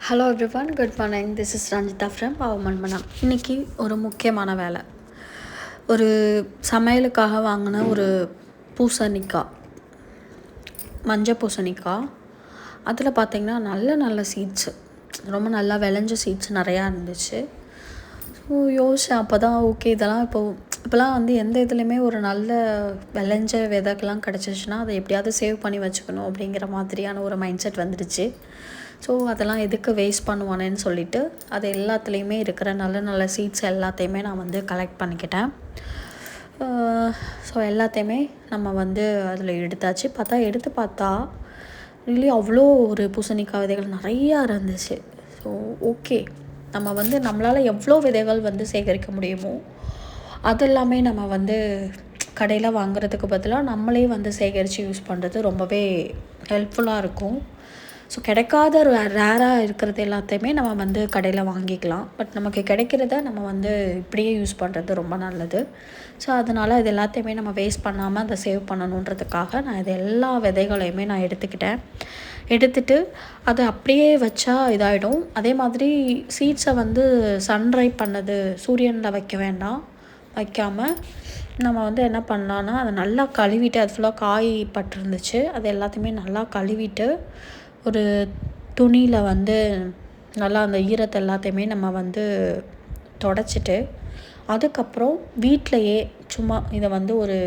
Hello everyone, good morning. This is Ranjitha from Manmanam. இன்றைக்கி ஒரு முக்கியமான வேலை. ஒரு சமையலுக்காக வாங்கின ஒரு பூசணிக்காய், மஞ்சள் பூசணிக்காய். அதில் பார்த்திங்கன்னா நல்ல நல்ல சீட்ஸு, ரொம்ப நல்லா விளைஞ்ச சீட்ஸ் நிறையா இருந்துச்சு. ஸோ யோசித்தேன், அப்போ தான் ஓகே, இதெல்லாம் இப்போலாம் வந்து எந்த இதுலேயுமே ஒரு நல்ல விளைஞ்ச விதைக்கெல்லாம் கிடச்சிச்சின்னா அதை எப்படியாவது சேவ் பண்ணி வச்சுக்கணும் அப்படிங்கிற மாதிரியான ஒரு மைண்ட் செட் வந்துடுச்சு. ஸோ அதெல்லாம் எதுக்கு வேஸ்ட் பண்ணுவானேன்னு சொல்லிவிட்டு அது எல்லாத்துலேயுமே இருக்கிற நல்ல நல்ல சீட்ஸ் எல்லாத்தையுமே நான் வந்து கலெக்ட் பண்ணிக்கிட்டேன். ஸோ எல்லாத்தையுமே நம்ம வந்து அதில் எடுத்தாச்சு. எடுத்து பார்த்தா ரியலி அவ்வளோ ஒரு பூசணிக்காய் விதைகள் நிறையா இருந்துச்சு. ஸோ ஓகே, நம்ம வந்து நம்மளால் எவ்வளோ விதைகள் வந்து சேகரிக்க முடியுமோ அதெல்லாமே நம்ம வந்து கடையில் வாங்குறதுக்கு பதிலாக நம்மளே வந்து சேகரித்து யூஸ் பண்ணுறது ரொம்பவே ஹெல்ப்ஃபுல்லாக இருக்கும். ஸோ கிடைக்காத ரேராக இருக்கிறது எல்லாத்தையுமே நம்ம வந்து கடையில் வாங்கிக்கலாம். பட் நமக்கு கிடைக்கிறத நம்ம வந்து இப்படியே யூஸ் பண்ணுறது ரொம்ப நல்லது. ஸோ அதனால் இது எல்லாத்தையுமே நம்ம வேஸ்ட் பண்ணாமல் அதை சேவ் பண்ணணுன்றதுக்காக நான் இது எல்லா விதைகளையுமே நான் எடுத்துட்டு அதை அப்படியே வச்சா இதாகிடும். அதே மாதிரி சீட்ஸை வந்து சன்ட்ரை பண்ணது சூரியனில் வைக்க வேண்டாம். வைக்காமல் நம்ம வந்து என்ன பண்ணலான்னா, அதை நல்லா கழுவிட்டு, அது ஃபுல்லாக காய் பட்டிருந்துச்சு, அது எல்லாத்தையுமே நல்லா கழுவிட்டு ஒரு துணியில் வந்து நல்லா அந்த ஈரத்தை எல்லாத்தையுமே நம்ம வந்து தொடச்சிட்டு, அதுக்கப்புறம் வீட்டிலையே சும்மா இதை வந்து ஒரு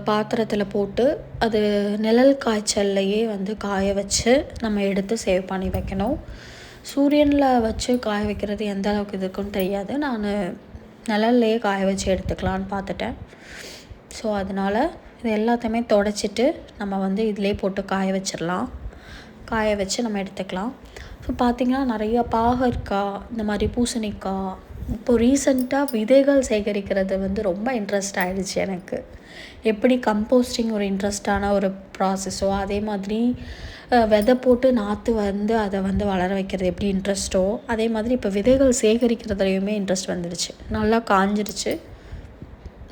பாத்திரத்தில் போட்டு அது நிழல் காய்ச்சல்லையே வந்து காய வச்சு நம்ம எடுத்து சேவ் பண்ணி வைக்கணும். சூரியனில் வச்சு காய வைக்கிறது எந்த அளவுக்கு இருக்குன்னு தெரியாது. நான் நிழல்லையே காய வச்சு எடுத்துக்கலான்னு பார்த்துட்டேன். ஸோ அதனால் இது எல்லாத்தையுமே தொடச்சிட்டு நம்ம வந்து இதிலே போட்டு காய வச்சிடலாம். காய வச்சு நம்ம எடுத்துக்கலாம். ஸோ பார்த்திங்கன்னா நிறையா பாகற்காய், இந்த மாதிரி பூசணிக்காய், இப்போ ரீசெண்டாக விதைகள் சேகரிக்கிறது வந்து ரொம்ப இன்ட்ரெஸ்ட் ஆகிடுச்சு எனக்கு. எப்படி கம்போஸ்டிங் ஒரு இன்ட்ரெஸ்டான ஒரு ப்ராசஸோ, அதே மாதிரி விதை போட்டு நாற்று வந்து அதை வந்து வளர வைக்கிறது எப்படி இன்ட்ரெஸ்ட்டோ, அதே மாதிரி இப்போ விதைகள் சேகரிக்கிறதுலையுமே இன்ட்ரெஸ்ட் வந்துடுச்சு. நல்லா காஞ்சிடுச்சு.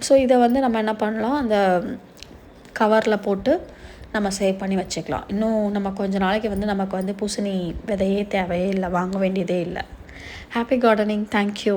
ஸோ இதை வந்து நம்ம என்ன பண்ணலாம், அந்த கவரில் போட்டு நம்ம சேவ் பண்ணி வச்சுக்கலாம். இன்னும் நம்ம கொஞ்சம் நாளைக்கு வந்து நமக்கு வந்து பூசணி விதையே தேவையே இல்லை, வாங்க வேண்டியதே இல்லை. Happy gardening. தேங்க்யூ.